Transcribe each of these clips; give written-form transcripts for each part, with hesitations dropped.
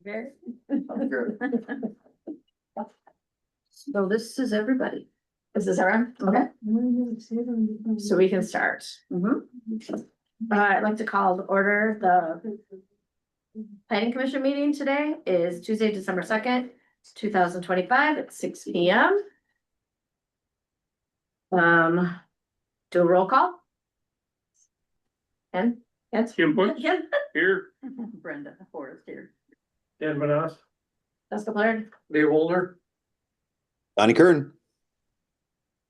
Okay. Good. So this is everybody. This is everyone, okay, so we can start. Mhm. I'd like to call to order the planning commission meeting today is Tuesday, December 2nd, 2025 at 6 p.m. Do a roll call. Ken? Yes. Kim Butch Ken? here, Brenda Forrest here. Dan Manas, Jessica Blair. Dave Holder. Donnie Kern.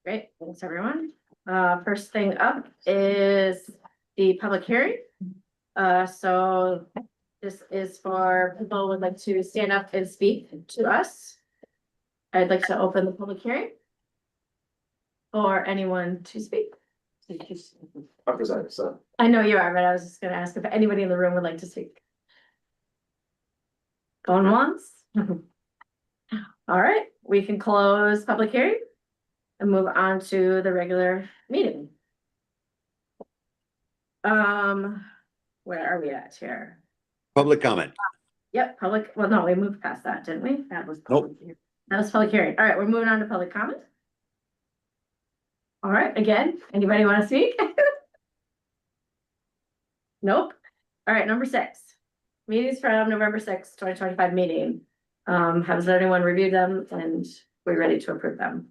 Great, thanks everyone. First thing up is the public hearing. So this is for people who would like to stand up and speak to us. I'd like to open the public hearing. For anyone to speak. I'm presiding, so. I know you are, but I was just gonna ask if anybody in the room would like to speak. Going once? All right, we can close public hearing. And move on to the regular meeting. Where are we at here? Public comment. Yep, public, well, no, we moved past that, didn't we? That was. Nope. That was public hearing. All right, we're moving on to public comment. All right, again, anybody want to speak? Nope. All right, number 6. Meetings from November 6th, 2025 meeting. Has anyone reviewed them and we're ready to approve them?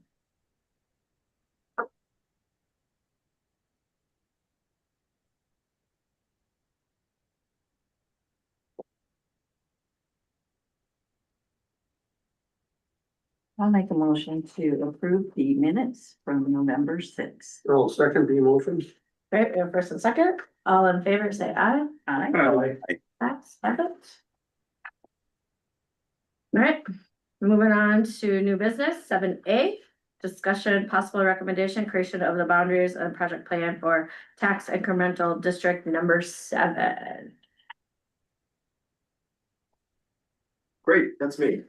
I'll make a motion to approve the minutes from November 6th. I'll second the motion. Great, we have first and second. All in favor, say aye. Aye. That's perfect. All right, moving on to new business, 7A. Discussion, possible recommendation, creation of the boundaries and project plan for tax incremental district number 7. Great, that's me.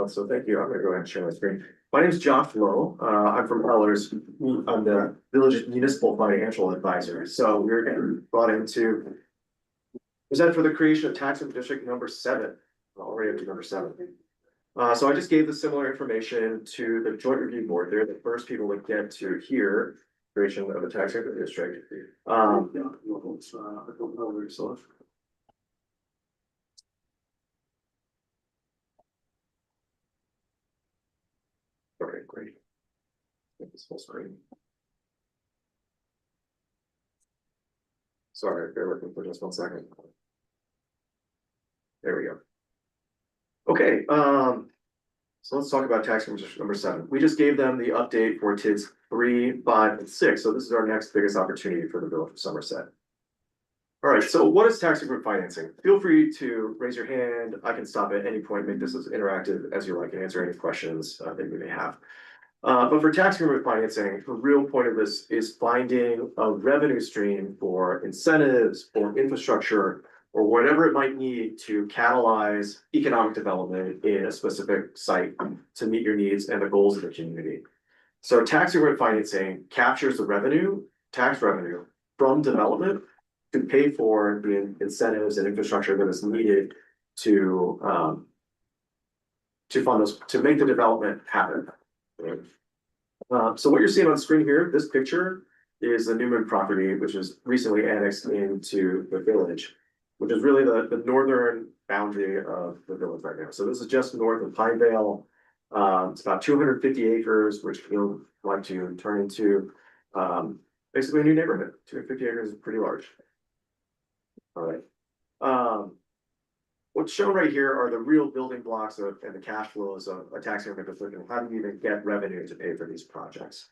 So thank you. I'm gonna go ahead and share my screen. My name is Josh Lowe. I'm from Ellers. I'm the village municipal financial advisor. So we're getting brought in to present for the creation of tax district number 7. Already up to number 7. So I just gave the similar information to the joint review board. They're the first people to get to hear creation of a tax district. I don't know where it's left. Okay, great. Get this full screen. Sorry, bear with me for just 1 second. There we go. Okay, so let's talk about tax district number 7. We just gave them the update for TIDs 3, 5, and 6. So this is our next biggest opportunity for the village of Somerset. All right, so what is tax increment financing? Feel free to raise your hand. I can stop at any point, make this as interactive as you like, and answer any questions that you may have. But for tax increment financing, the real point of this is finding a revenue stream for incentives, for infrastructure, or whatever it might need to catalyze economic development in a specific site to meet your needs and the goals of the community. So tax increment financing captures the revenue, tax revenue from development to pay for the incentives and infrastructure that is needed to fund those, to make the development happen. So what you're seeing on screen here, this picture is the Newman property, which is recently annexed into the village, which is really the northern boundary of the village right now. So this is just north of Pinevale. It's about 250 acres, which we'll like to turn into basically a new neighborhood. 250 acres is pretty large. All right. What's shown right here are the real building blocks of and the cash flows of a tax increment district, and how do you even get revenue to pay for these projects?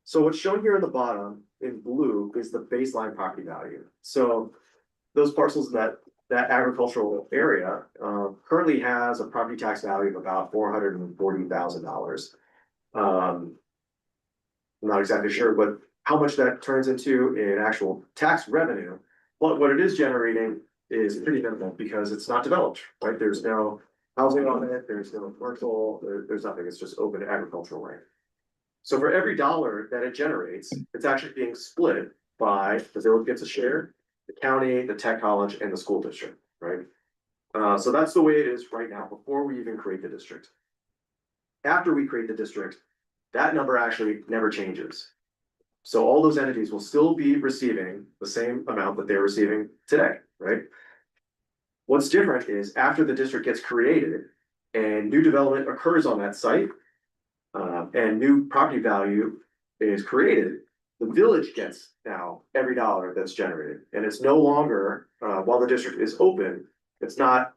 So what's shown here in the bottom in blue is the baseline property value. So those parcels that agricultural area currently has a property tax value of about $440,000. I'm not exactly sure how much that turns into in actual tax revenue, but what it is generating is pretty minimal because it's not developed, right? There's no housing on it, there's no commercial, there's nothing, it's just open agricultural land. So for every dollar that it generates, it's actually being split by the village gets a share, the county, the tech college, and the school district, right? So that's the way it is right now, before we even create the district. After we create the district, that number actually never changes. So all those entities will still be receiving the same amount that they're receiving today, right? What's different is after the district gets created and new development occurs on that site, and new property value is created, the village gets now every dollar that's generated. And it's no longer, while the district is open, it's not,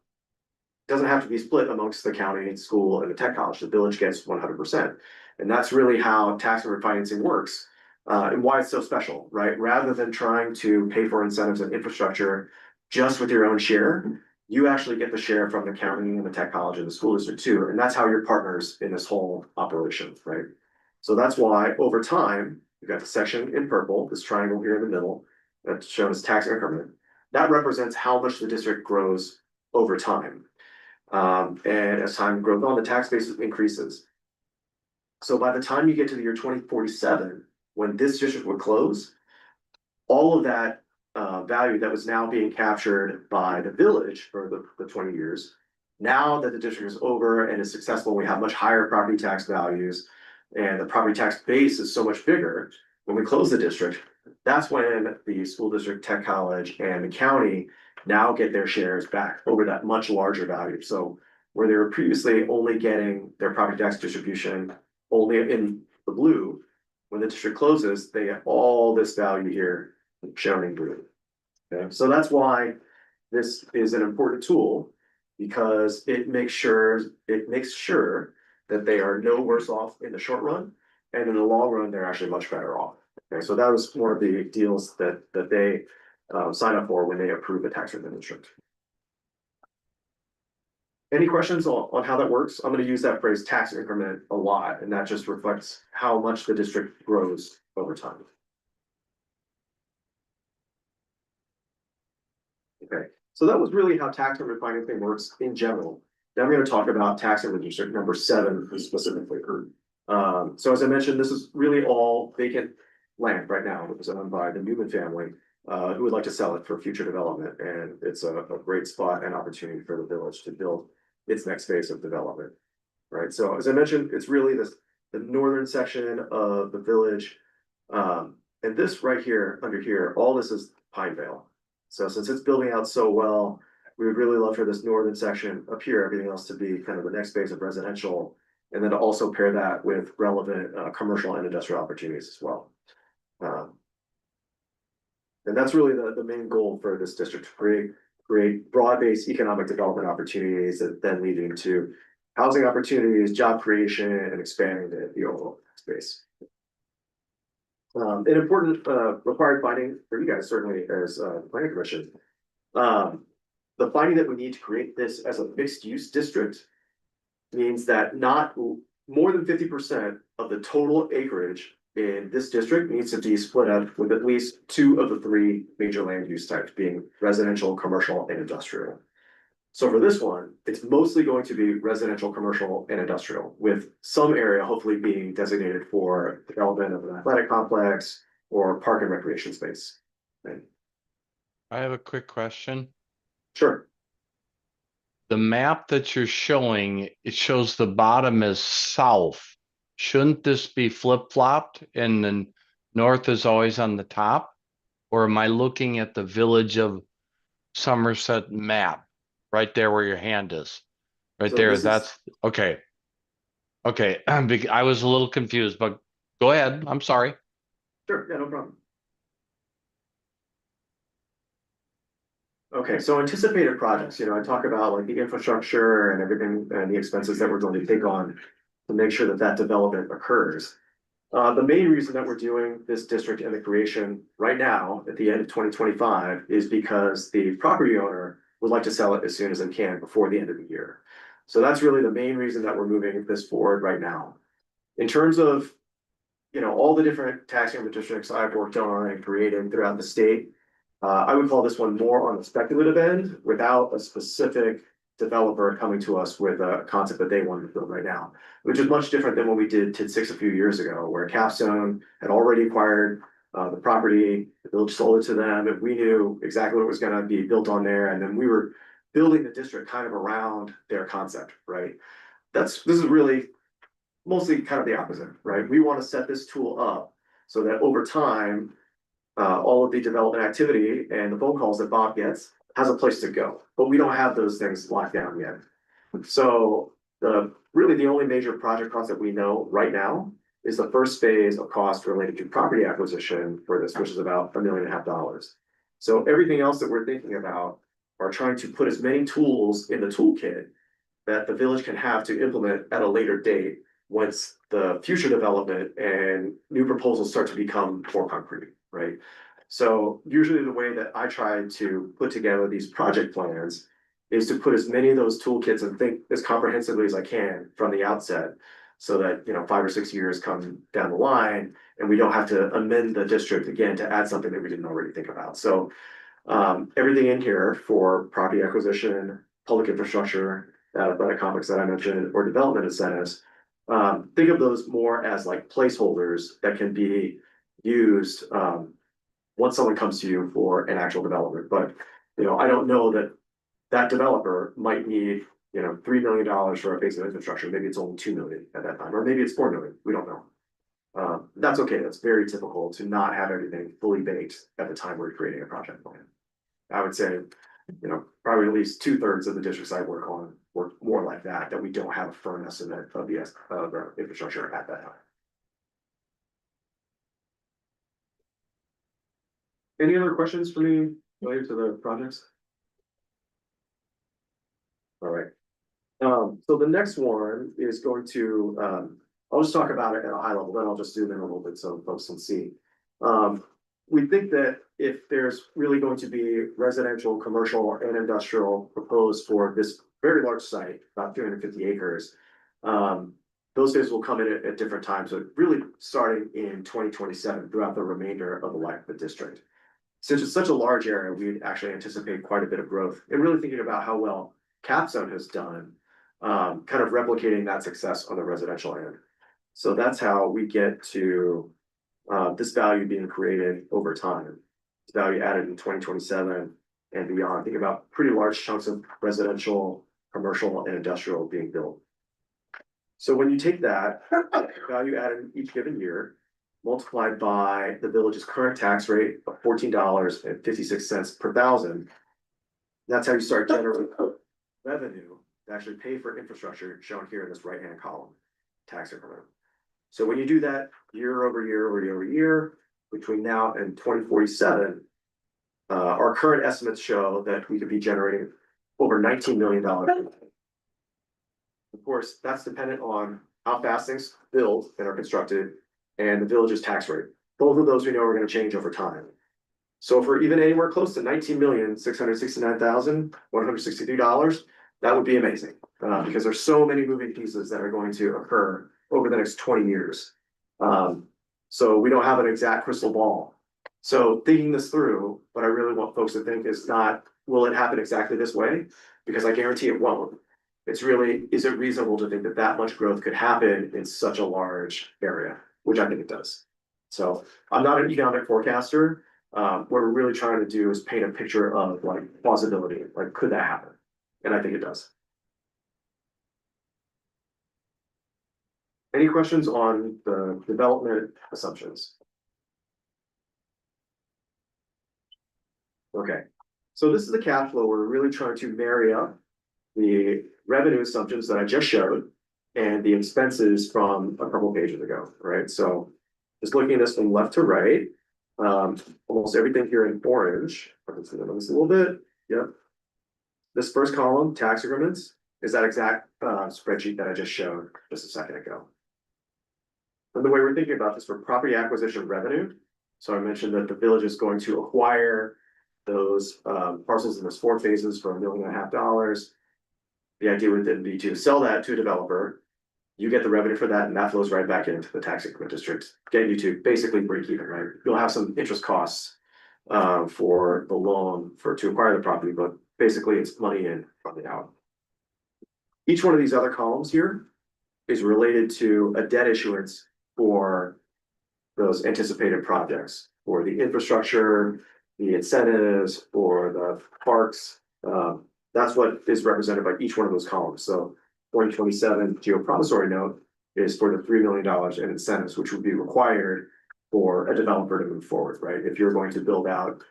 doesn't have to be split amongst the county, school, and the tech college. The village gets 100%. And that's really how tax and refinancing works, and why it's so special, right? Rather than trying to pay for incentives and infrastructure just with your own share, you actually get the share from the county and the tech college and the school district too. And that's how you're partners in this whole operation, right? So that's why over time, you've got the section in purple, this triangle here in the middle, that's shown as tax increment. That represents how much the district grows over time. And as time grows on, the tax base increases. So by the time you get to the year 2047, when this district would close, all of that value that was now being captured by the village for the 20 years, now that the district is over and is successful, we have much higher property tax values, and the property tax base is so much bigger. When we close the district, that's when the school district, tech college, and the county now get their shares back over that much larger value. So where they were previously only getting their property tax distribution only in the blue, when the district closes, they get all this value here shown in blue. Okay, so that's why this is an important tool, because it makes sure that they are no worse off in the short run, and in the long run, they're actually much better off. Okay, so that was one of the deals that they sign up for when they approve the tax rate in the district. Any questions on how that works? I'm gonna use that phrase tax increment a lot, and that just reflects how much the district grows over time. Okay, so that was really how tax and refinancing works in general. Now I'm gonna talk about tax and district number 7 specifically. So as I mentioned, this is really all vacant land right now. It was owned by the Newman family, who would like to sell it for future development, and it's a great spot and opportunity for the village to build its next phase of development. Right, so as I mentioned, it's really the northern section of the village. And this right here, under here, all this is Pinevale. So since it's building out so well, we would really love for this northern section up here, everything else to be kind of the next phase of residential. And then to also pair that with relevant commercial and industrial opportunities as well. And that's really the main goal for this district, to create broad-based economic development opportunities that then lead into housing opportunities, job creation, and expanding the overall space. An important required finding for you guys, certainly as planning commission. The finding that we need to create this as a mixed use district means that not more than 50% of the total acreage in this district needs to be split up with at least 2 of the 3 major land use types, being residential, commercial, and industrial. So for this one, it's mostly going to be residential, commercial, and industrial, with some area hopefully being designated for development of an athletic complex or park and recreation space. Right? I have a quick question. Sure. The map that you're showing, it shows the bottom is south. Shouldn't this be flip-flopped and then north is always on the top? Or am I looking at the Village of Somerset map? Right there where your hand is. Right So there, this is- that's, okay. Okay, I was a little confused, but go ahead, I'm sorry. Sure, yeah, no problem. Okay, so anticipated projects, I talk about like the infrastructure and everything and the expenses that we're going to take on to make sure that development occurs. The main reason that we're doing this district and the creation right now at the end of 2025 is because the property owner would like to sell it as soon as they can before the end of the year. So that's really the main reason that we're moving this forward right now. In terms of, all the different tax increment districts I've worked on and created throughout the state, I would call this one more on the speculative end without a specific developer coming to us with a concept that they wanted to build right now, which is much different than what we did TID 6 a few years ago, where Capstone had already acquired the property, the village sold it to them, and we knew exactly what was gonna be built on there, and then we were building the district kind of around their concept, right? This is really mostly kind of the opposite, right? We want to set this tool up so that over time, all of the development activity and the phone calls that Bob gets has a place to go, but we don't have those things locked down yet. So really the only major project cost that we know right now is the first phase of cost related to property acquisition for this, which is about $1.5 million. So everything else that we're thinking about are trying to put as many tools in the toolkit that the village can have to implement at a later date once the future development and new proposals start to become more concrete, right? So usually the way that I try to put together these project plans is to put as many of those toolkits and think as comprehensively as I can from the outset. So that, 5 or 6 years come down the line and we don't have to amend the district again to add something that we didn't already think about. So everything in here for property acquisition, public infrastructure, athletic complex that I mentioned, or development incentives, think of those more as like placeholders that can be used once someone comes to you for an actual development. But, I don't know that that developer might need, $3 million for a piece of infrastructure. Maybe it's only 2 million at that time, or maybe it's 4 million. We don't know. That's okay. That's very typical to not have everything fully baked at the time we're creating a project plan. I would say, probably at least 2/3 of the districts I work on work more like that we don't have a firm estimate of the infrastructure at that time. Any other questions for me related to the projects? All right. So the next one is going to, I'll just talk about it at a high level, then I'll just zoom in a little bit so folks can see. We think that if there's really going to be residential, commercial, and industrial proposed for this very large site, about 350 acres, those phases will come in at different times, but really starting in 2027 throughout the remainder of the life of the district. Since it's such a large area, we actually anticipate quite a bit of growth, and really thinking about how well Capstone has done, kind of replicating that success on the residential end. So that's how we get to this value being created over time. It's value added in 2027 and beyond. Think about pretty large chunks of residential, commercial, and industrial being built. So when you take that value added each given year, multiplied by the village's current tax rate of $14.56 per thousand, that's how you start generating revenue to actually pay for infrastructure shown here in this right-hand column, tax increment. So when you do that year over year over year over year, between now and 2047, our current estimates show that we could be generating over $19 million. Of course, that's dependent on how fast things build and are constructed and the village's tax rate. Both of those we know are going to change over time. So if we're even anywhere close to $19,669,163, that would be amazing, because there's so many moving pieces that are going to occur over the next 20 years. So we don't have an exact crystal ball. So thinking this through, what I really want folks to think is not, will it happen exactly this way? Because I guarantee it won't. It's really, is it reasonable to think that that much growth could happen in such a large area, which I think it does. So I'm not an economic forecaster. What we're really trying to do is paint a picture of like plausibility, like could that happen? And I think it does. Any questions on the development assumptions? Okay, so this is the cash flow. We're really trying to marry up the revenue assumptions that I just showed and the expenses from a couple pages ago, right? So just looking at this from left to right, almost everything here in orange. Let's zoom in on this a little bit. Yep. This first column, tax increments, is that exact spreadsheet that I just showed just a second ago. And the way we're thinking about this for property acquisition revenue, so I mentioned that the village is going to acquire those parcels in those 4 phases for $1.5 million. The idea would then be to sell that to a developer. You get the revenue for that, and that flows right back into the tax increment district, getting you to basically break even, right? You'll have some interest costs for the loan to acquire the property, but basically it's money in, money out. Each one of these other columns here is related to a debt issuance for those anticipated projects, for the infrastructure, the incentives, or the parks, That's what is represented by each one of those columns. So 2027 geopromissory note is for the $3 million in incentives, which would be required for a developer to move forward, right? If you're going to build out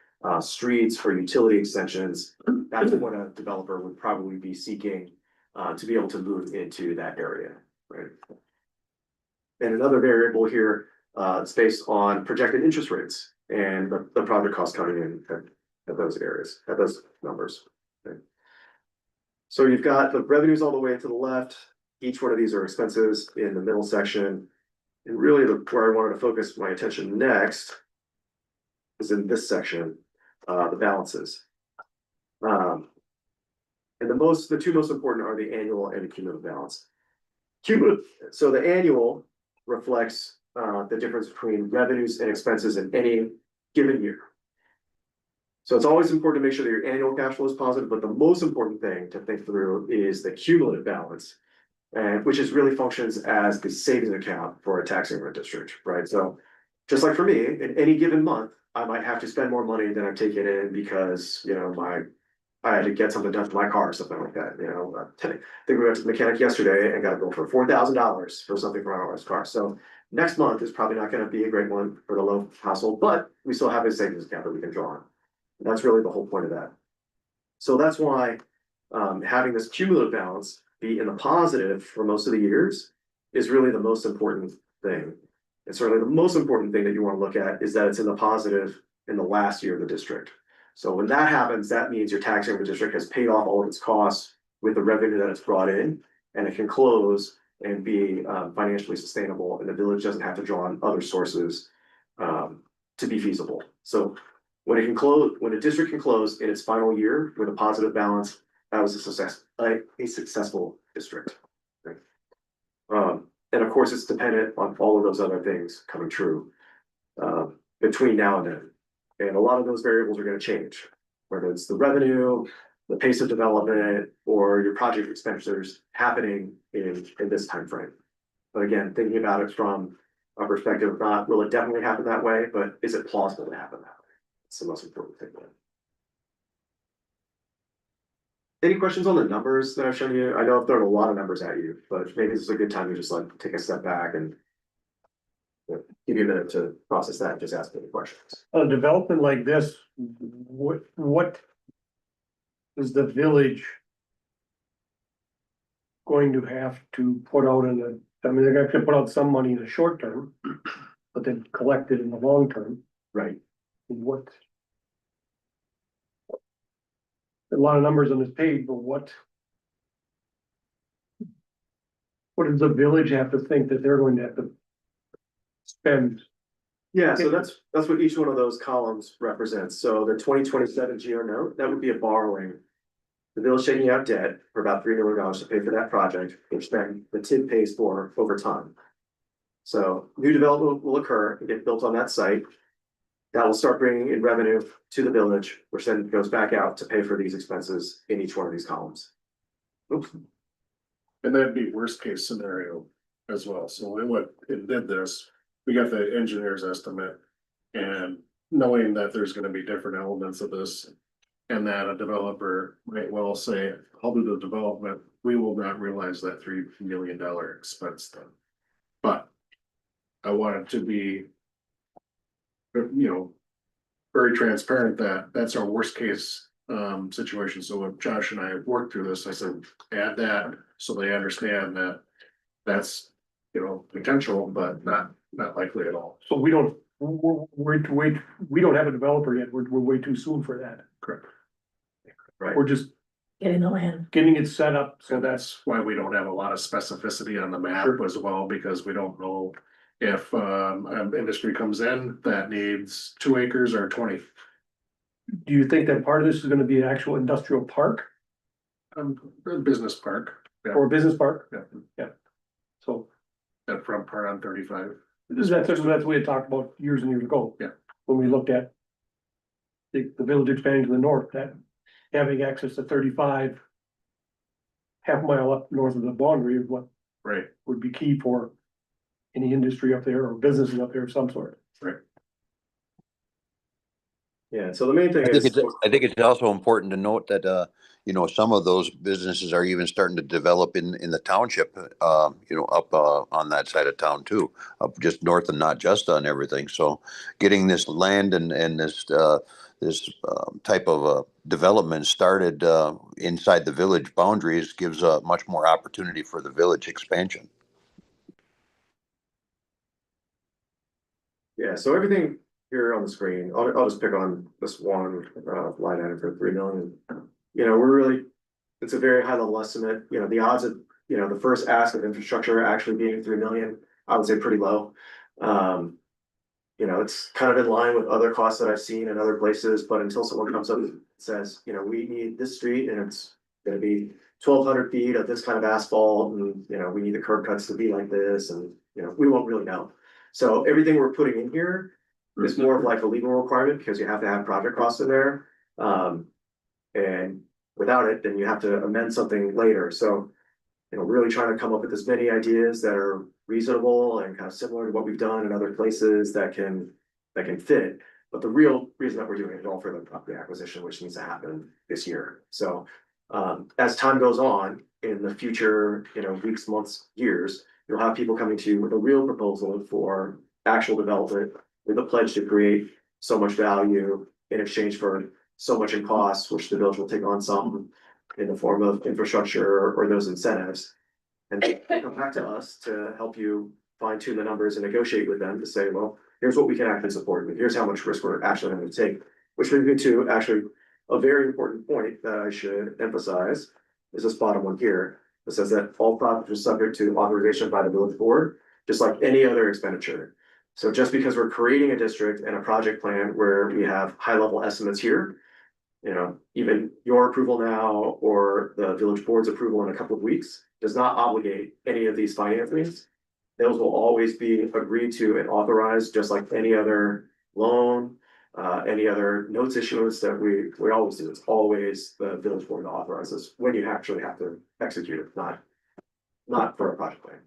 streets or utility extensions, that's what a developer would probably be seeking to be able to move into that area, right? And another variable here is based on projected interest rates and the project costs coming in at those areas, at those numbers. Okay. So you've got the revenues all the way to the left. Each one of these are expenses in the middle section. And really where I wanted to focus my attention next is in this section, the balances. And the two most important are the annual and the cumulative balance. So the annual reflects the difference between revenues and expenses in any given year. So it's always important to make sure that your annual cash flow is positive, but the most important thing to think through is the cumulative balance, and which is really functions as the savings account for a tax increment district, right? So just like for me, in any given month, I might have to spend more money than I'm taking in because, you know, I had to get something done to my car or something like that, you know. I think we went to the mechanic yesterday and got a bill for $4,000 for something for our car. So next month is probably not gonna be a great one for the low household, but we still have a savings account that we can draw on. That's really the whole point of that. So that's why having this cumulative balance be in the positive for most of the years is really the most important thing. And certainly the most important thing that you want to look at is that it's in the positive in the last year of the district. So when that happens, that means your tax increment district has paid off all of its costs with the revenue that it's brought in, and it can close and be financially sustainable, and the village doesn't have to draw on other sources to be feasible. So when it can close, when a district can close in its final year with a positive balance, that was a successful district. Right? And of course, it's dependent on all of those other things coming true between now and then. And a lot of those variables are going to change, whether it's the revenue, the pace of development, or your project expenditures happening in this time frame. But again, thinking about it from a perspective of not will it definitely happen that way, but is it plausible to happen that way? It's the most important thing. Any questions on the numbers that I've shown you? I know I've thrown a lot of numbers at you, but maybe this is a good time to just like take a step back and give you a minute to process that and just ask any questions. A development like this, what is the village going to have to put out in the, I mean, they're gonna have to put out some money in the short term, but then collect it in the long term. Right. What? A lot of numbers on this page, but what does the village have to think that they're going to have to spend? Yeah, so that's what each one of those columns represents. So the 2027 GR note, that would be a borrowing. The village taking out debt for about $3 million to pay for that project, which then the TID pays for over time. So new development will occur and get built on that site. That will start bringing in revenue to the village, which then goes back out to pay for these expenses in each one of these columns. Oops. And that'd be worst case scenario as well. So when it did this, we got the engineer's estimate. And knowing that there's gonna be different elements of this. And that a developer might well say, I'll do the development, we will not realize that $3 million expense then. But I want it to be, you know, very transparent that that's our worst case situation. So when Josh and I worked through this, I said, add that so they understand that that's, you know, potential, but not likely at all. So we don't, we don't have a developer yet, we're way too soon for that. Correct. Right. We're just Getting the land. getting it set up, So so that's why we don't have a lot of specificity on the map Sure. as well, because we don't know if industry comes in that needs 2 acres or 20. do you think that part of this is gonna be an actual industrial park Business park, or a business park? yeah, So that front part on 35. that's what we had talked about years and years ago. Yeah. When we looked at the village expanding to the north, that having access to 35 half mile up north of the boundary is what Right, would be key for any industry up there or businesses up there of some sort. right. Yeah, so the main thing I think is. I think it's also important to note that, you know, some of those businesses are even starting to develop in the township, you know, up, on that side of town too, up just north and not just on everything. So getting this land and this type of development started inside the village boundaries gives much more opportunity for the village expansion. Yeah, so everything here on the screen, I'll just pick on this one, line item for 3 million. You know, we're really, it's a very high level estimate, you know, the odds of, you know, the first ask of infrastructure actually being 3 million, I would say pretty low. You know, it's kind of in line with other costs that I've seen in other places, but until someone comes up and says, you know, we need this street and it's gonna be 1,200 feet of this kind of asphalt, and, you know, we need the curb cuts to be like this, and, you know, we won't really know. So everything we're putting in here is more of like a legal requirement, because you have to have project costs in there. And without it, then you have to amend something later, so, you know, really trying to come up with as many ideas that are reasonable and kind of similar to what we've done in other places that can fit. But the real reason that we're doing it is all for the property acquisition, which needs to happen this year. So, as time goes on in the future, you know, weeks, months, years, you'll have people coming to you with a real proposal for actual development with a pledge to create so much value in exchange for so much in costs, which the village will take on some in the form of infrastructure or those incentives. And come back to us to help you fine tune the numbers and negotiate with them to say, well, here's what we can actually support, and here's how much risk we're actually going to take. Which brings me to actually a very important point that I should emphasize, is this bottom one here. It says that all projects are subject to authorization by the village board, just like any other expenditure. So just because we're creating a district and a project plan where we have high level estimates here, you know, even your approval now or the village board's approval in a couple of weeks does not obligate any of these financings. Those will always be agreed to and authorized, just like any other loan, any other notes issuance that we always do. It's always the village board that authorizes when you actually have to execute it, not for a project plan.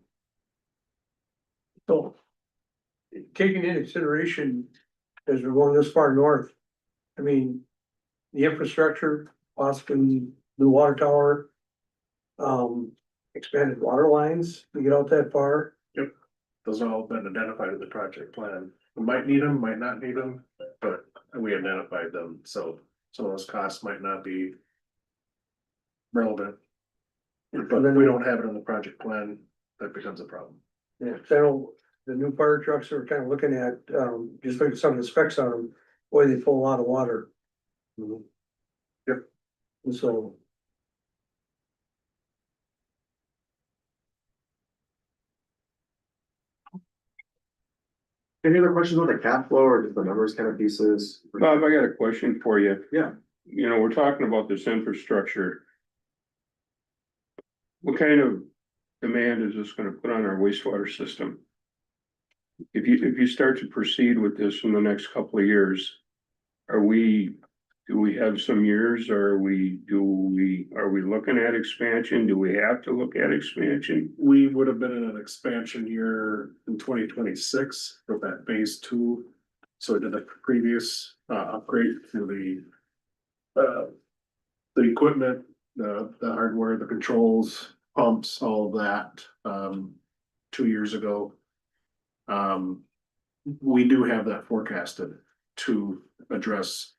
So. Taking into consideration, as we're going this far north, I mean, the infrastructure, possibly new water tower. Expanded water lines to get out that far. Those have all been identified in the project plan. We might need them, might not need them, but we identified them, so some of those costs might not be relevant. But if we don't have it in the project plan, that becomes a problem. Yeah, 'cause I know the new fire trucks are kind of looking at, just look at some of the specs on them, boy, they pull a lot of water. Yep. And so. Any other questions on the cap flow or just the numbers kind of pieces? Bob, I got a question for you. Yeah. You know, we're talking about this infrastructure. What kind of demand is this gonna put on our wastewater system? If you start to proceed with this in the next couple of years, do we have some years, or are we looking at expansion? Do we have to look at expansion? We would have been in an expansion year in 2026 with that phase 2. So did the previous upgrade to the equipment, the hardware, the controls, pumps, all of that 2 years ago. We do have that forecasted to address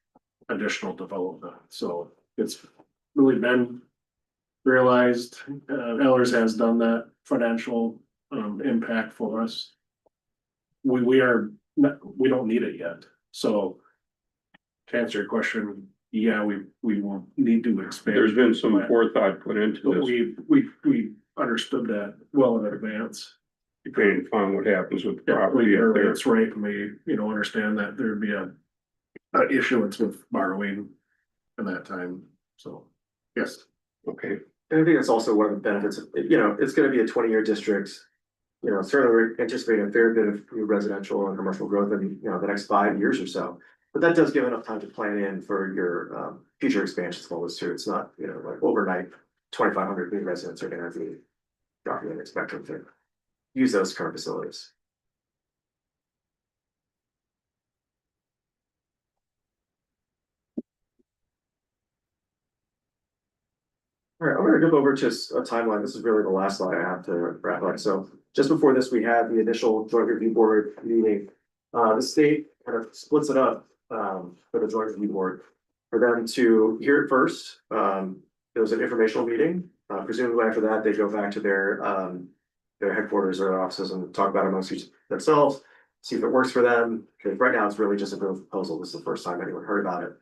additional development, so it's really been realized. Ellers has done that financial impact for us. We don't need it yet, so to answer your question, yeah, we won't need to expand. There's been some forethought put into But this, we understood that well in advance. depending upon what happens with the Yeah, property up there. that's right, and we, understand that there'd be a issuance with borrowing in that time, so, yes. Okay, And I think that's also one of the benefits of, you know, it's gonna be a 20-year district. You know, certainly we're anticipating a fair bit of new residential and commercial growth in, you know, the next 5 years or so. But that does give enough time to plan in for your future expansions goals too. It's not, you know, like overnight, 2,500 new residents are gonna be dropping in expecting to use those current facilities. All right, I'm gonna jump over to a timeline. This is really the last slide I have to wrap up. So just before this, we had the initial joint review board meeting. The state kind of splits it up for the joint review board for them to hear it first. There was an informational meeting. Presumably after that, they go back to their headquarters or their offices and talk about it amongst themselves, see if it works for them. Because right now it's really just a proposal. This is the first time anyone heard about it,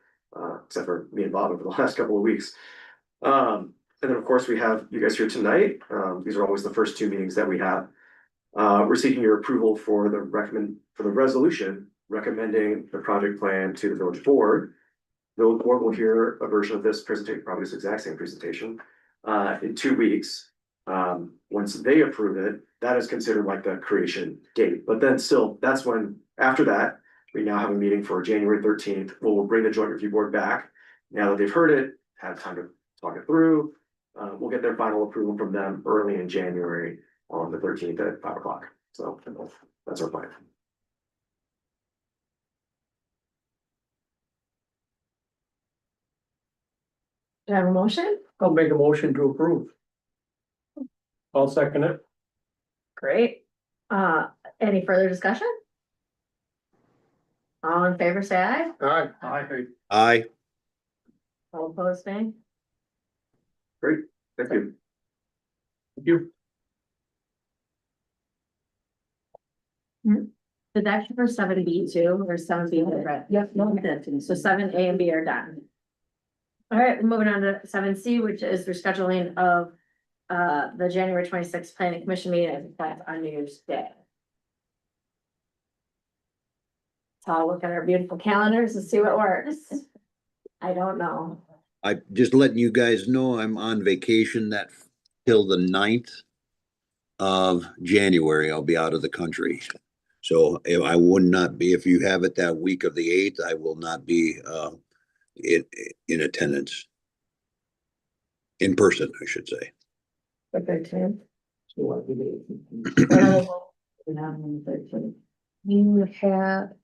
except for me and Bob over the last couple of weeks. And then, of course, we have you guys here tonight. These are always the first two meetings that we have. We're seeking your approval for the resolution recommending the project plan to the village board. The village board will hear a version of this presentation, probably this exact same presentation, in 2 weeks. Once they approve it, that is considered like the creation date. But then still, that's when, after that, we now have a meeting for January 13th. We'll bring the joint review board back. Now that they've heard it, have time to talk it through. We'll get their final approval from them early in January on the 13th at 5 o'clock. So that's our plan. Do I have a motion? I'll make a motion to approve. I'll second it. Great. Any further discussion? All in favor, say aye. Aye. Aye. All opposed, nay. Great, thank you. Thank you. Did that for 7B too, or 7B? Right. Yep, no, that didn't. So 7A and B are done. All right, moving on to 7C, which is rescheduling of the January 26th planning commission meeting. I think that's on New Year's Day. So I'll look at our beautiful calendars and see what works. I don't know. I just letting you guys know I'm on vacation till the 9th of January. I'll be out of the country. So if I would not be, if you have it that week of the 8th, I will not be in attendance. In person, I should say. The 13th. You have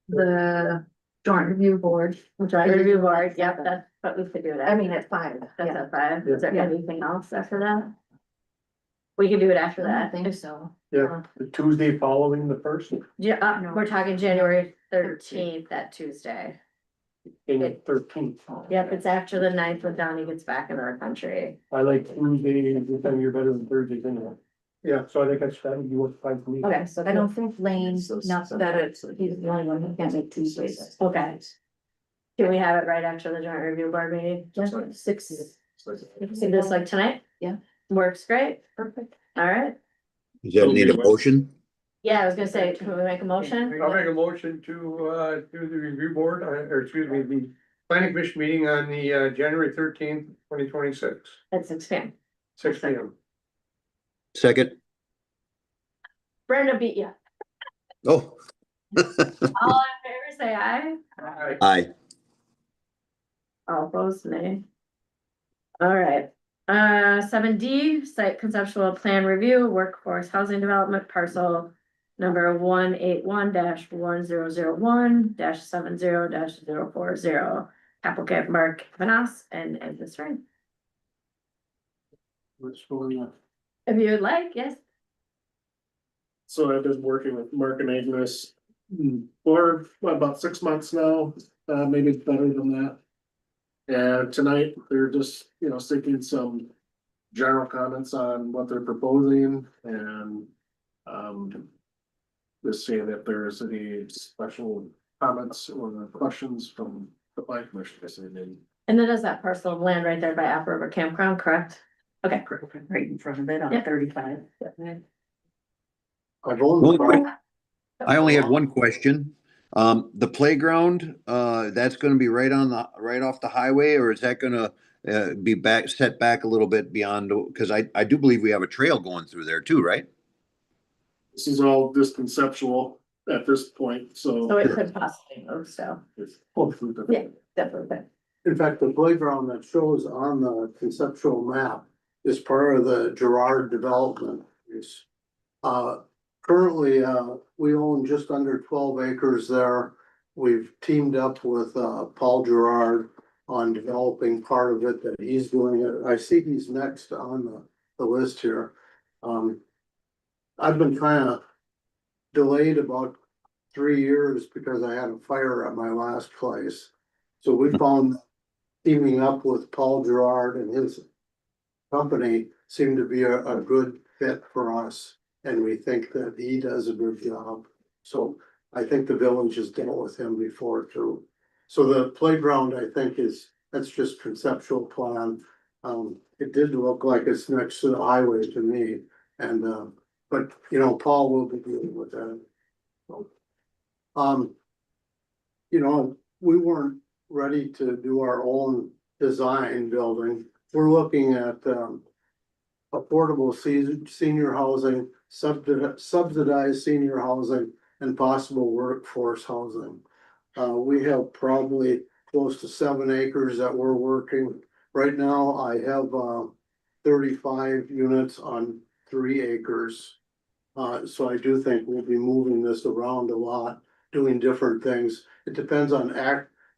the joint review board. Joint review board, yep, that's, but we could do that. I mean, at 5. That's Yeah. at 5. Is there Yeah. anything else after that? We can do it after I don't that. think so. Yeah, the Tuesday following the first, Yeah, No. we're talking January 13th, that Tuesday. in the 13th. Yep, it's after the 9th when Donnie gets back in our country. I like Tuesday, this time you're better than Thursdays anyway. Yeah, so I think that would be what's fine for me. Okay, so I don't think Lane's not that it's, he's the only one who can't make Tuesdays. Okay. Can we have it right after the joint review board meeting? Yeah, 6. See this like tonight? Yeah. Works great. Perfect. All right. Does that need a motion? Yeah, I was gonna say, can we make a motion? I'll make a motion to do the review board, or excuse me, the planning commission meeting on the January 13th, 2026, At 6 p.m. 6 p.m. Second? Brenda beat you. Oh. All in favor, say aye. Aye. All opposed, nay. All right, 7D, site conceptual plan review, workforce housing development parcel number 181-1001-70-040. Applicant Mark Vanas and this right. What's going on? If you would like, yes. So I've been working with Mark and Agnes for about 6 months now, maybe better than that. And tonight, they're just, seeking some general comments on what they're proposing and just seeing if there's any special comments or questions from the planning commission. And then is that parcel of land right there by Apple River Campground, correct? Okay. Right in front of it on Yeah. 35. I've only. I only have one question. The playground, that's gonna be right off the highway, or is that gonna be set back a little bit beyond, because I do believe we have a trail going through there too, right? This is all just conceptual at this point, So so. it could possibly move, so Yeah. definitely. In fact, the playground that shows on the conceptual map is part of the Gerard development. It's, currently, we own just under 12 acres there. We've teamed up with, Paul Gerard on developing part of it, that he's doing it. I see he's next on the list here. I've been kind of delayed about 3 years because I had a fire at my last place. So we found teaming up with Paul Gerard and his company seemed to be a good fit for us. And we think that he does a good job. So I think the village has dealt with him before too. So the playground, I think that's just conceptual plan. It did look like it's next to the highway to me. And, but you know, Paul will be dealing with that. You know, we weren't ready to do our own design building. We're looking at, affordable senior housing, subsidized senior housing, and possible workforce housing. We have probably close to 7 acres that we're working. Right now, I have 35 units on 3 acres. So I do think we'll be moving this around a lot, doing different things. It depends on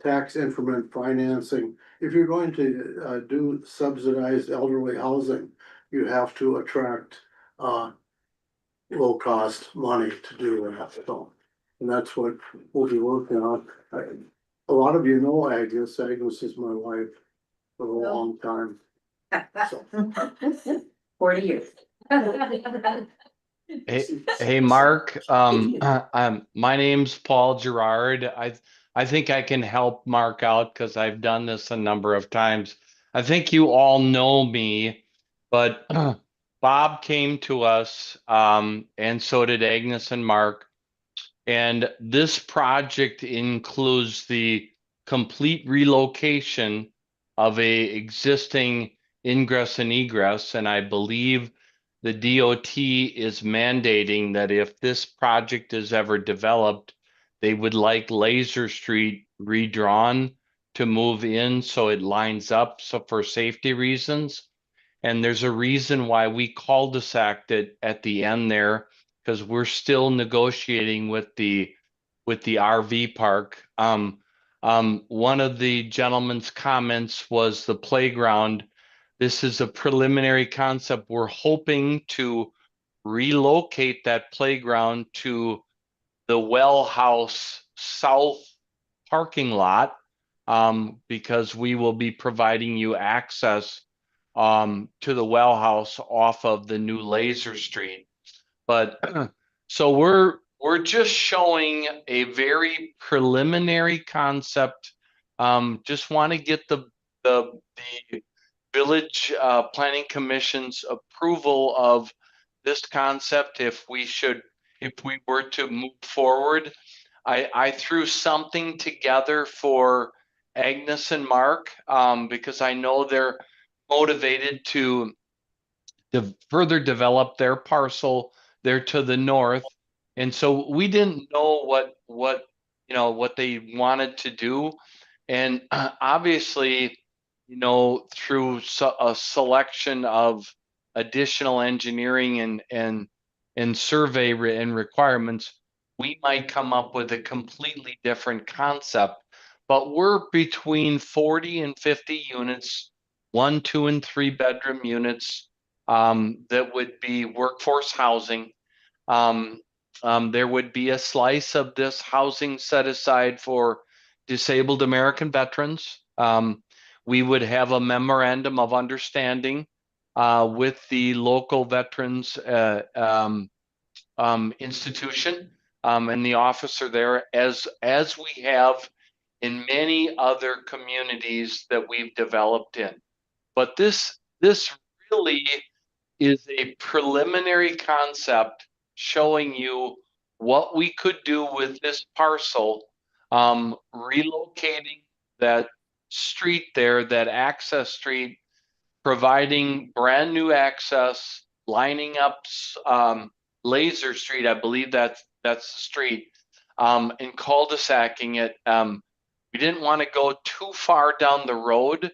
tax increment financing. If you're going to do subsidized elderly housing, you have to attract low cost money to do that. So, and that's what we'll be working on. A lot of you know Agnes. Agnes is my wife for a long time. So, 40 years. Hey, Mark, my name's Paul Gerard. I think I can help Mark out because I've done this a number of times. I think you all know me, but Bob came to us, and so did Agnes and Mark. And this project includes the complete relocation of a existing ingress and egress, and I believe the DOT is mandating that if this project is ever developed, they would like Laser Street redrawn to move in so it lines up, so for safety reasons. And there's a reason why we cul-de-saced it at the end there, because we're still negotiating with the RV park. One of the gentleman's comments was the playground. This is a preliminary concept. We're hoping to relocate that playground to the Well House South parking lot, because we will be providing you access to the Well House off of the new Laser Street. But so we're just showing a very preliminary concept. Just want to get the village planning commission's approval of this concept if we were to move forward. I threw something together for Agnes and Mark, because I know they're motivated to further develop their parcel there to the north. And so we didn't know what they wanted to do. And obviously, through a selection of additional engineering and survey and requirements, we might come up with a completely different concept. But we're between 40 and 50 units, 1, 2, and 3 bedroom units, that would be workforce housing. There would be a slice of this housing set aside for disabled American veterans. We would have a memorandum of understanding with the local veterans institution and the officer there, as we have in many other communities that we've developed in. But this really is a preliminary concept showing you what we could do with this parcel, relocating that street there, that access street, providing brand new access, lining up Laser Street, I believe that's the street, and cul-de-sacking it. We didn't want to go too far down the road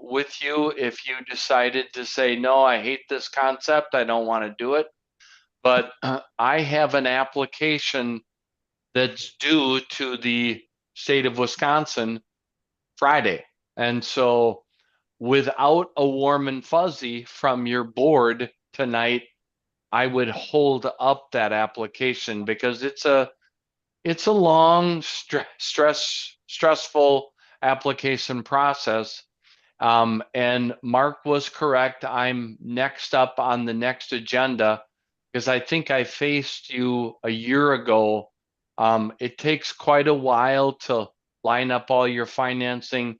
with you if you decided to say, no, I hate this concept, I don't want to do it. But I have an application that's due to the state of Wisconsin Friday. And so without a warm and fuzzy from your board tonight, I would hold up that application because it's a long stressful application process. And Mark was correct. I'm next up on the next agenda because I think I faced you a year ago. It takes quite a while to line up all your financing.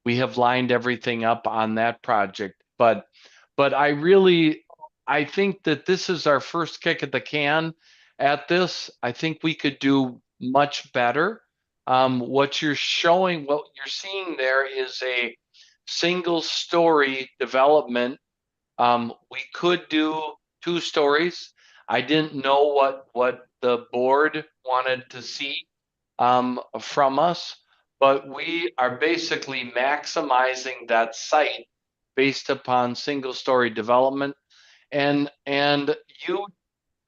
We have lined everything up on that project, but I think that this is our first kick at the can at this. I think we could do much better. What you're seeing there is a single story development. We could do 2 stories. I didn't know what the board wanted to see from us, but we are basically maximizing that site based upon single story development. And you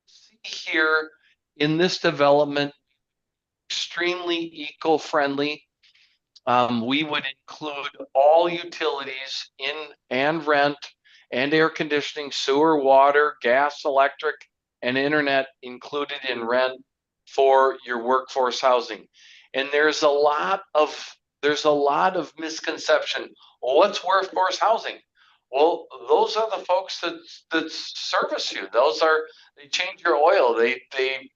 see here in this development, extremely eco-friendly. We would include all utilities in and rent and air conditioning, sewer, water, gas, electric, and internet included in rent for your workforce housing. And there's a lot of misconception. Well, what's workforce housing? Well, those are the folks that service you. They change your oil, they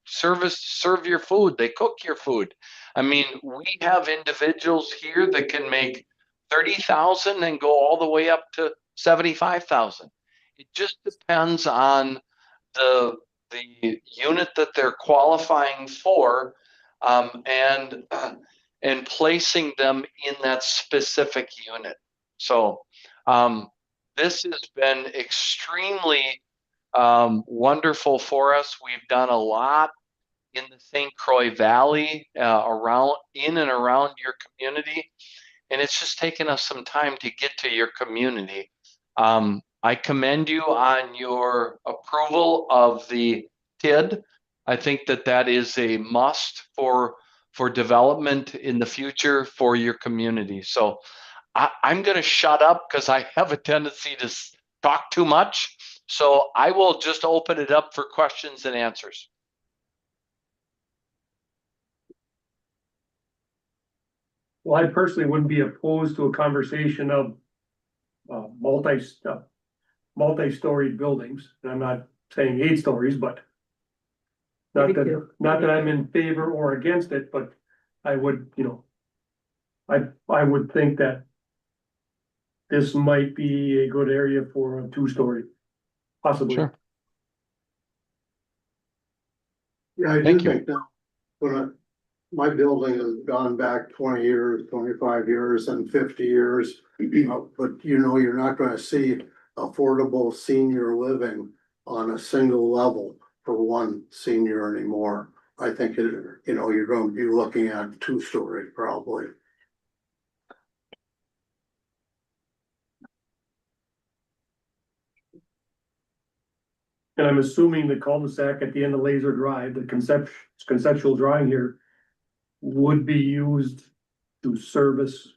serve your food, they cook your food. I mean, we have individuals here that can make 30,000 and go all the way up to 75,000. It just depends on the unit that they're qualifying for, and placing them in that specific unit. So this has been extremely wonderful for us. We've done a lot in the St. Croix Valley, in and around your community, and it's just taken us some time to get to your community. I commend you on your approval of the TID. I think that is a must for development in the future for your community. So I'm going to shut up because I have a tendency to talk too much. So I will just open it up for questions and answers. Well, I personally wouldn't be opposed to a conversation of multi-story buildings. And I'm not saying 8 stories, but Maybe 2. not that I'm in favor or against it, but I would, I would think that this might be a good area for a 2-story, possibly. Sure. Yeah, I do Thank you. think that, my building has gone back 20 years, 25 years and 50 years. But you're not gonna see affordable senior living on a single level for one senior anymore. I think you're gonna be looking at 2-story probably. And I'm assuming the cul-de-sac at the end of Laser Drive, the conceptual drawing here would be used to service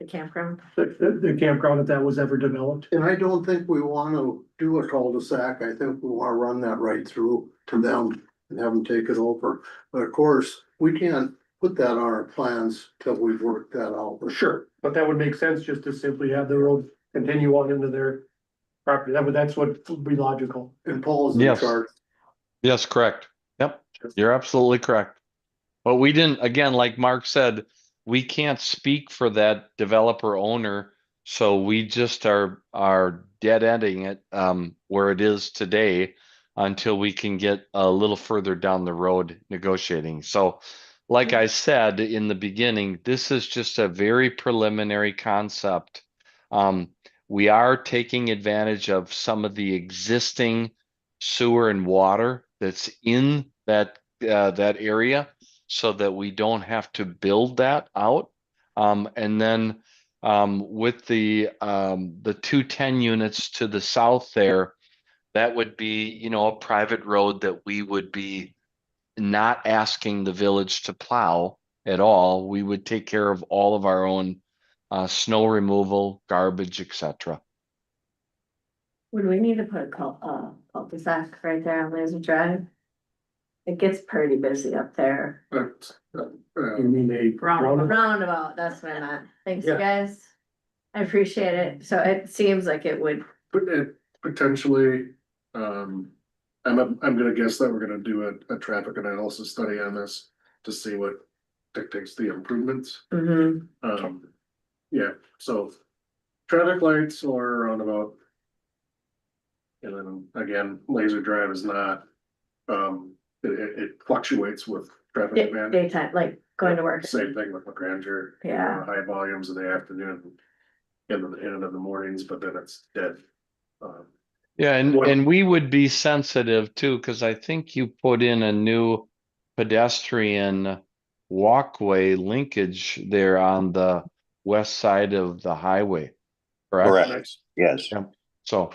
The campground. the campground if that was ever developed. And I don't think we wanna do a cul-de-sac. I think we wanna run that right through to them and have them take it over. But of course, we can't put that on our plans till we've worked that out. Sure, but that would make sense just to simply have the road continue on into their property. That's what would be logical. And Paul's in Yes. charge. Yes, correct. Yep, you're absolutely correct. But we didn't, again, like Mark said, we can't speak for that developer owner. So we just are dead ending it where it is today until we can get a little further down the road negotiating. So like I said in the beginning, this is just a very preliminary concept. We are taking advantage of some of the existing sewer and water that's in that area so that we don't have to build that out. And then with the 210 units to the south there, that would be, a private road that we would be not asking the village to plow at all. We would take care of all of our own snow removal, garbage, etc. Would we need to put a cul-de-sac right there on Laser Drive? It gets pretty busy up there. But, You mean a roundabout? Roundabout, that's what I meant. Thanks, you Yeah. guys. I appreciate it. So it seems like it would, but it potentially, I'm gonna guess that we're gonna do a traffic analysis study on this to see what dictates the improvements. mhm. Yeah, so traffic lights or roundabout. And then again, Laser Drive is not, it fluctuates with traffic demand. Daytime, like going to work. Same thing with McGranger. Yeah. High volumes in the afternoon, in the mornings, but then it's dead. Yeah, and, What- and we would be sensitive too, because I think you put in a new pedestrian walkway linkage there on the west side of the highway. Correct? Correct. Yes. So,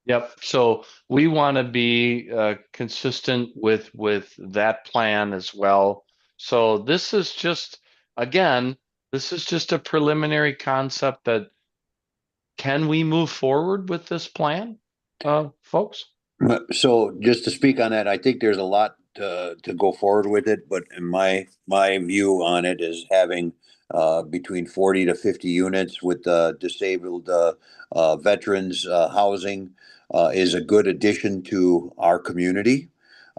yep, so we want to be consistent with that plan as well. So this is just, again, this is just a preliminary concept that can we move forward with this plan, folks? So just to speak on that, I think there's a lot to go forward with it, but in my view on it is having between 40 to 50 units with disabled veterans housing is a good addition to our community.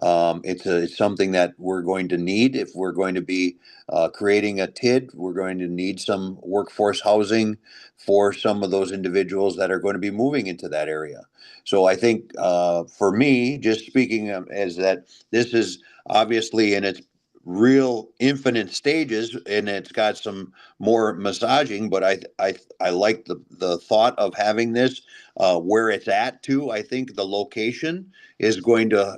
It's something that we're going to need if we're going to be creating a TID. We're going to need some workforce housing for some of those individuals that are going to be moving into that area. So I think for me, just speaking as that, this is obviously in its real infinite stages, and it's got some more massaging. But I like the thought of having this where it's at too. I think the location is going to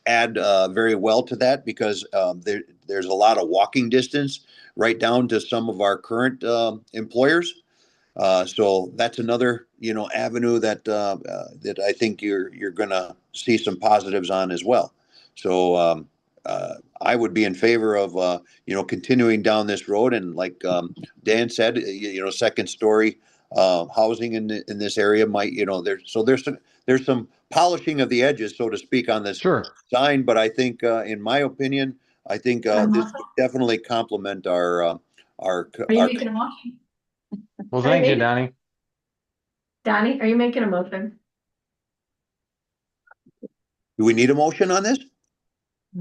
add very well to that because there's a lot of walking distance right down to some of our current employers. So that's another, avenue that I think you're gonna see some positives on as well. So I would be in favor of continuing down this road and like Dan said, second story housing in this area might, there's some polishing of the edges, so to speak, on this Sure. sign. But I think, in my opinion, I think this would definitely complement our. Are you making a motion? Well, thank you, Donnie. Donnie, are you making a motion? Do we need a motion on this?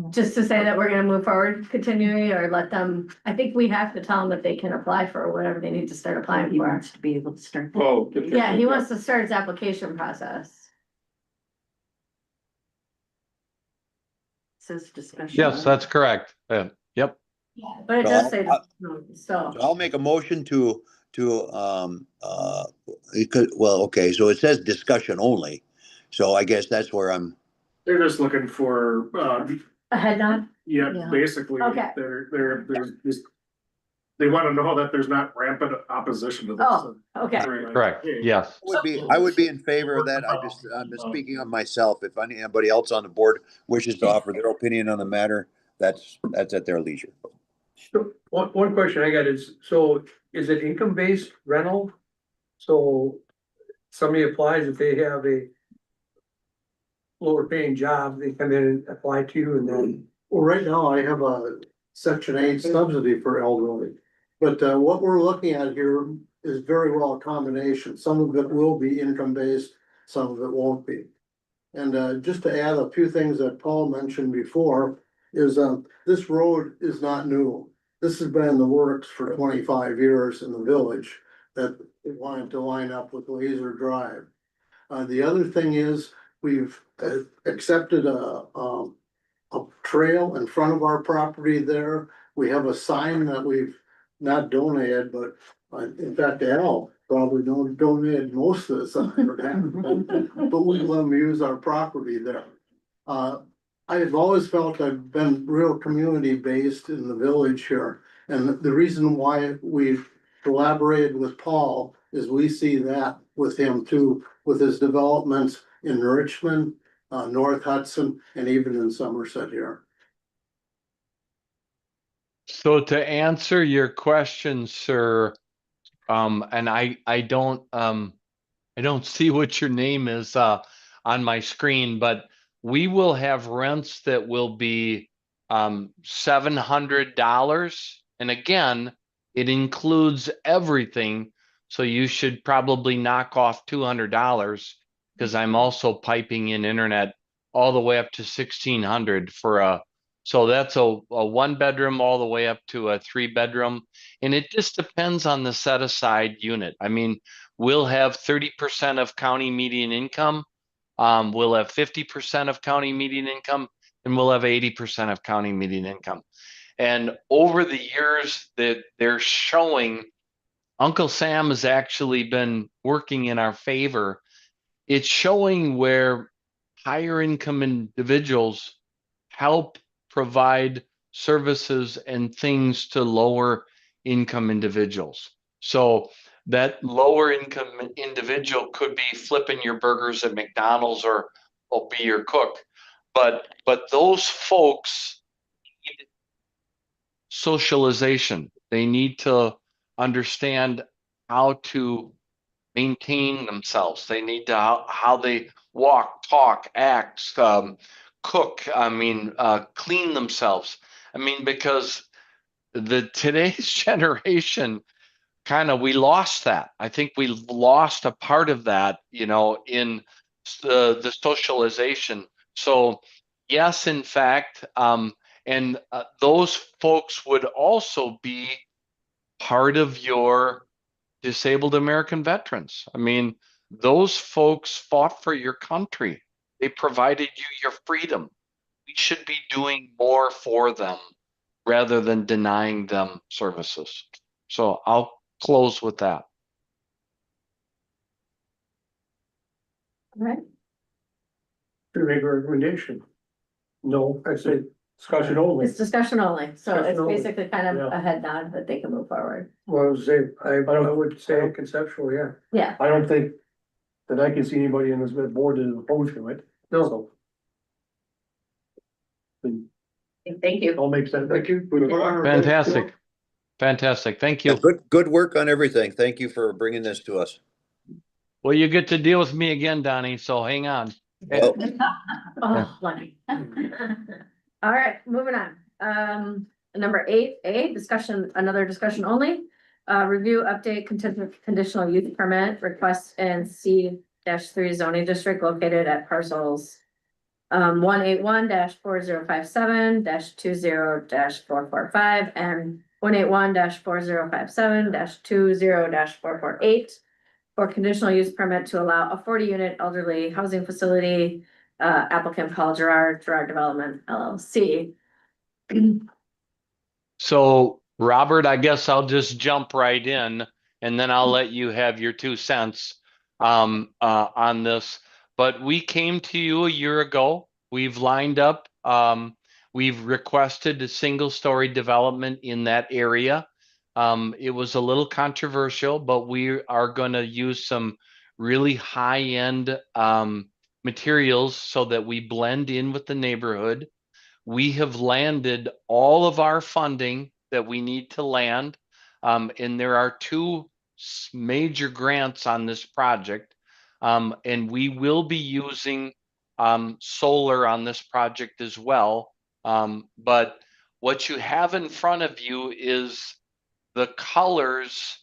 Just to say that we're gonna move forward continuing or let them, I think we have to tell them that they can apply for whatever they need to start applying He for. wants to be able to start. Oh. Yeah, he wants to start his application process. Says discussion. Yes, that's correct. Yep. But it So does say, I'll- so, So I'll make a motion to it could, well, okay, so it says discussion only. So I guess that's where I'm, They're just looking for, a head nod? yeah, Yeah. basically, Okay. there's just. They wanna know that there's not rampant opposition to this. Oh, okay. Correct. Yes. I would be in favor of that. I'm just speaking of myself. If anybody else on the board wishes to offer their opinion on the matter, that's at their leisure. So, one question I got is, so is it income-based rental? So somebody applies if they have a lower paying job, they come in and apply to you and then. Well, right now I have a section 8 subsidy for elderly. But what we're looking at here is very well a combination. Some of it will be income based, some of it won't be. And just to add a few things that Paul mentioned before is this road is not new. This has been in the works for 25 years in the village that wanted to line up with Laser Drive. The other thing is we've accepted a trail in front of our property there. We have a sign that we've not donated, but in fact, Al probably donated most of the sign, but we let them use our property there. I have always felt I've been real community based in the village here. And the reason why we've collaborated with Paul is we see that with him too, with his developments in Richmond, North Hudson, and even in Somerset here. So to answer your question, sir, And I don't see what your name is on my screen, but we will have rents that will be $700. And again, it includes everything. So you should probably knock off $200 because I'm also piping in internet all the way up to 1,600 for so that's a 1 bedroom all the way up to a 3 bedroom. And it just depends on the set aside unit. I mean, we'll have 30% of county median income. We'll have 50% of county median income, and we'll have 80% of county median income. And over the years that they're showing, Uncle Sam has actually been working in our favor. It's showing where higher income individuals help provide services and things to lower income individuals. So that lower income individual could be flipping your burgers at McDonald's or be your cook. But those folks need socialization. They need to understand how to maintain themselves. They need to how they walk, talk, act, cook. I mean, clean themselves. I mean, because today's generation kind of we lost that. I think we lost a part of that, in the socialization. So yes, in fact, and those folks would also be part of your disabled American veterans. I mean, those folks fought for your country. They provided you your freedom. We should be doing more for them rather than denying them services. So I'll close with that. All right, To make a recommendation. No, I say discussion only. it's discussion only, so it's Discussion only. basically kind of Yeah. a head nod that they can move forward. Well, I would say conceptual, yeah. Yeah, I don't think that I can see anybody in this board that is opposed to it. No. thank you. All makes sense. Thank you. Fantastic. Fantastic. Thank you. Good work on everything. Thank you for bringing this to us. Well, you get to deal with me again, Donnie, so hang on. Well, Oh, lucky. All right, moving on. Number 8A, another discussion only. Review, update, conditional use permit request in C-3 zoning district located at parcels 181-4057-20-445 and 181-4057-20-448 for conditional use permit to allow a 40-unit elderly housing facility, applicant Paul Gerard Development LLC. So Robert, I guess I'll just jump right in and then I'll let you have your 2 cents on this. But we came to you a year ago. We've lined up, we've requested a single-story development in that area. It was a little controversial, but we are going to use some really high-end materials so that we blend in with the neighborhood. We have landed all of our funding that we need to land. And there are 2 major grants on this project. And we will be using solar on this project as well. But what you have in front of you is the colors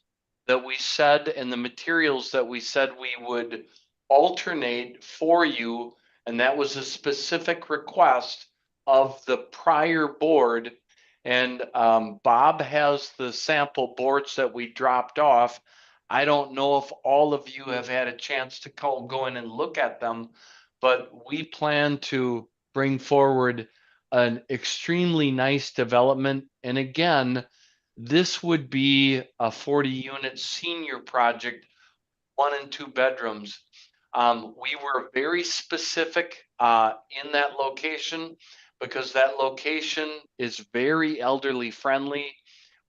that we said and the materials that we said we would alternate for you. And that was a specific request of the prior board. And Bob has the sample boards that we dropped off. I don't know if all of you have had a chance to go in and look at them, but we plan to bring forward an extremely nice development. And again, this would be a 40-unit senior project, 1 and 2 bedrooms. We were very specific in that location because that location is very elderly friendly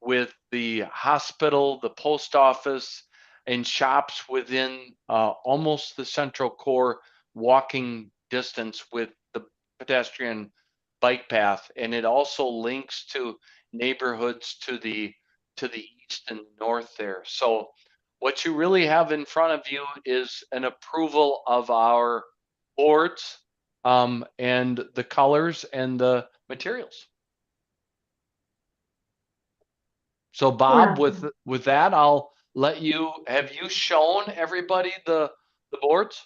with the hospital, the post office, and shops within almost the central core walking distance with the pedestrian bike path. And it also links to neighborhoods to the to the east and north there. So what you really have in front of you is an approval of our boards, and the colors and the materials. So Bob, with that, I'll let you, have you shown everybody the boards?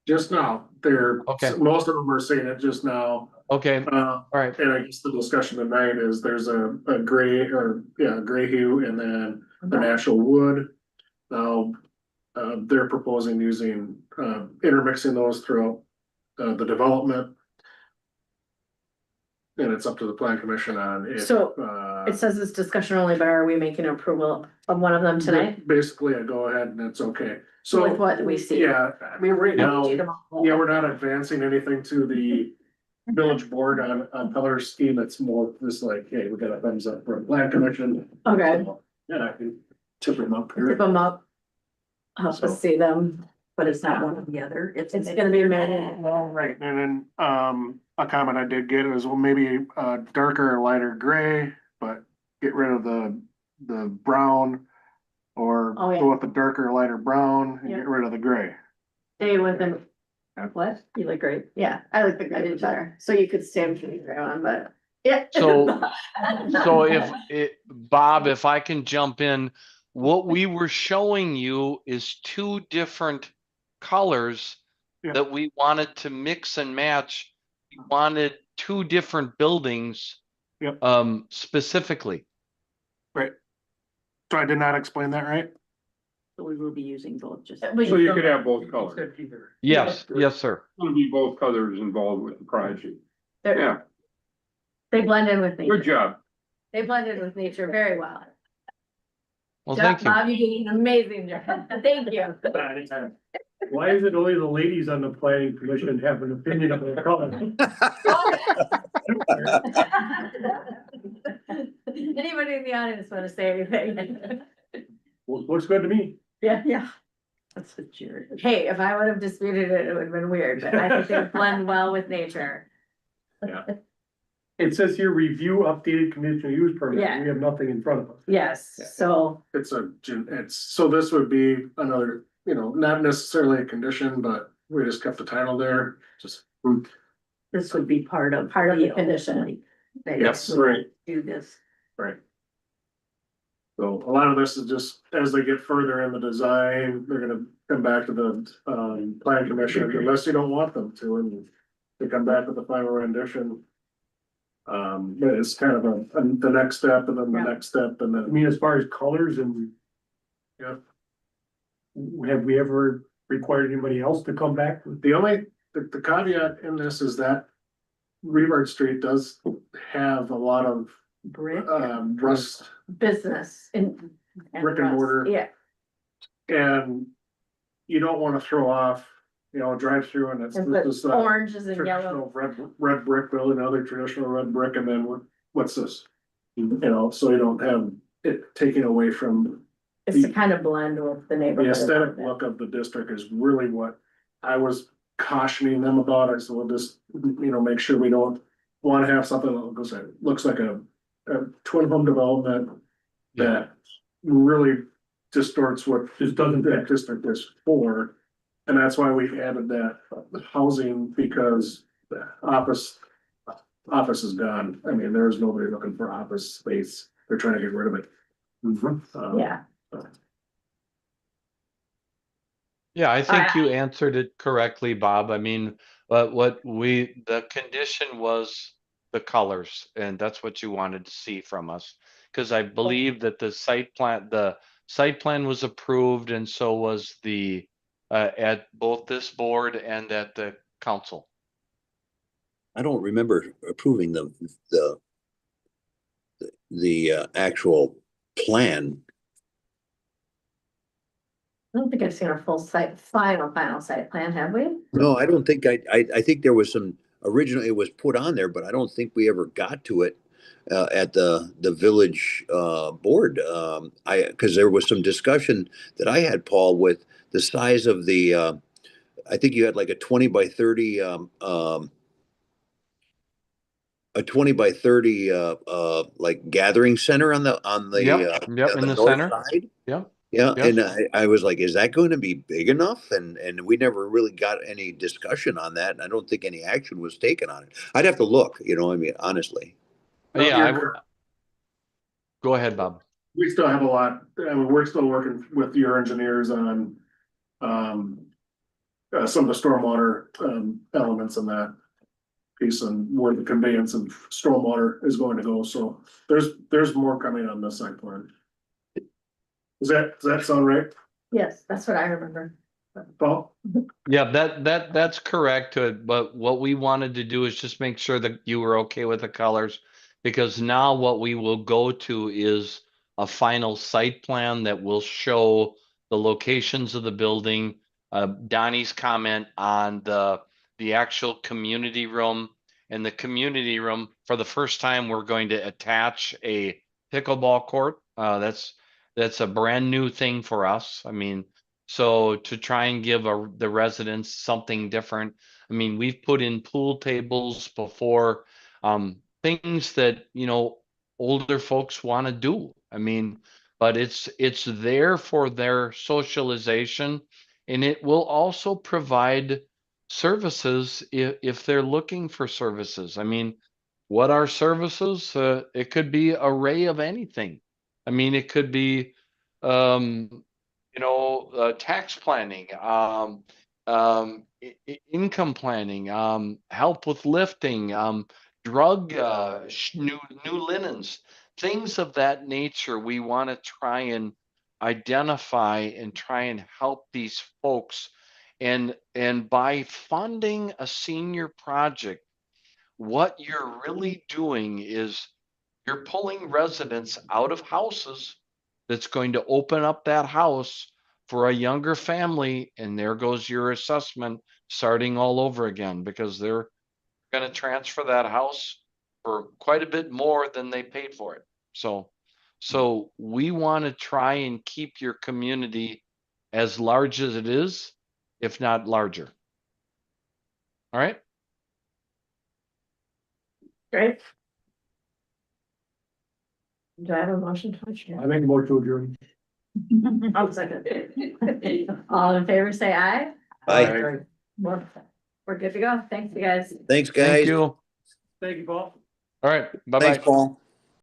Just now, they're, Okay. most of them are seeing it just now. Okay, All right. And I guess the discussion tonight is there's a gray or, yeah, gray hue and then an actual wood. Now, they're proposing using, intermixing those throughout, the development. And it's up to the plan commission on if, So, It says it's discussion only, but are we making approval of one of them tonight? basically I go ahead and it's okay. With So, what we see? yeah, I mean, right now, Yeah. yeah, we're not advancing anything to the village board on color scheme. It's more just like, hey, we got a thumbs up for a plan commission. Okay. Yeah, I can tip them up Tip here. them up. Help So- us see them. But it's not one or the other. It's gonna be a minute. Well, right, and then, a comment I did get is, well, maybe a darker or lighter gray, but get rid of the brown. Or Oh, yeah. go with the darker, lighter brown and Yeah. get rid of the gray. Stay with them. What? You look great. Yeah, I like the gray better. So you could stay with the gray one, but yeah. So if Bob, if I can jump in, what we were showing you is two different colors Yeah. that we wanted to mix and match. We wanted two different buildings. Yep. Specifically. Right. So I did not explain that right? So we will be using both just. So you could have both colors. Yes, yes, sir. Gonna be both colors involved with the project. They're- Yeah, They blend in with good nature. job. They blend in with nature very well. Well, thank you. Bob, you did an amazing job. Thank you. Why is it only the ladies on the planning commission have an opinion of the color? Anybody in the audience want to say anything? Looks good to me. Yeah. Yeah. That's a Jared. Hey, if I would have disputed it, it would have been weird, but I think they blend well with nature. It says here, review updated conditional use permit. Yeah. We have nothing in front of us. Yes, so, So this would be another, not necessarily a condition, but we just kept the title there, just. This would be part of. Part of the condition. They Yes, would right. Do this. Right. So a lot of this is just, as they get further in the design, they're gonna come back to the, plan commission, unless you don't want them to, and they come back with the final rendition. But it's kind of the next step, and then the Yeah. next step, and I then, mean, as far as colors and. Yeah. Have we ever required anybody else to come back? the only, the caveat in this is that Revard Street does have a lot of, Brick. rust. business and. Brick and rust. mortar. Yeah, And you don't wanna throw off, drive through and it's and put this oranges and yellow. traditional red brick building, another traditional red brick, and then what's this? So you don't have it taken away from It's to kind of blend with the the neighborhood. aesthetic look of the district is really what I was cautioning them about. I said, we'll just, make sure we don't wanna have something that looks like a twin home development that really distorts what Just doesn't that fit. district is for. And that's why we added that housing, because the office is gone. I mean, there's nobody looking for office space. They're trying to get rid of it. Yeah, Yeah, I think you answered it correctly, Bob. I mean, the condition was the colors, and that's what you wanted to see from us. Cause I believe that the site plan was approved, and so was at both this board and at the council. I don't remember approving the actual plan. I don't think I've seen our full final site plan, have we? No, I don't think I think there was some originally it was put on there, but I don't think we ever got to it at the village board. Because there was some discussion that I had, Paul, with the size of the I think you had like a 20 by 30 a 20 by 30, like gathering center on the, Yep, on in the north center. side. Yep. Yeah, Yep. and I was like, is that going to be big enough? And we never really got any discussion on that. And I don't think any action was taken on it. I'd have to look, I mean, honestly. No, Yeah, you're I, correct. go ahead, Bob. We still have a lot, I mean, we're still working with your engineers on, some of the stormwater, elements in that piece and where the conveyance of stormwater is going to go, so there's more coming on this site plan. Does that sound right, Yes, that's what I remember. Paul? Yeah, that's correct, but what we wanted to do is just make sure that you were okay with the colors. Because now what we will go to is a final site plan that will show the locations of the building. Donnie's comment on the actual community room, and the community room, for the first time, we're going to attach a pickleball court. That's a brand new thing for us. I mean, so to try and give the residents something different. I mean, we've put in pool tables before, things that, older folks want to do. I mean, but it's there for their socialization, and it will also provide services if they're looking for services. I mean, what are services? It could be array of anything. I mean, it could be, tax planning, income planning, help with lifting, drug, new linens, things of that nature. We want to try and identify and try and help these folks. And by funding a senior project, what you're really doing is you're pulling residents out of houses that's going to open up that house for a younger family, and there goes your assessment starting all over again, because they're going to transfer that house for quite a bit more than they paid for it. So we want to try and keep your community as large as it is, if not larger. All right. Great. Do I have a motion to I adjourn? make a motion to adjourn. I'll second. All in favor, say aye. Bye. We're good to go. Thanks, you guys. Thanks, Thank guys. you. Thank you, Paul. All right. Bye-bye. Thanks, Paul.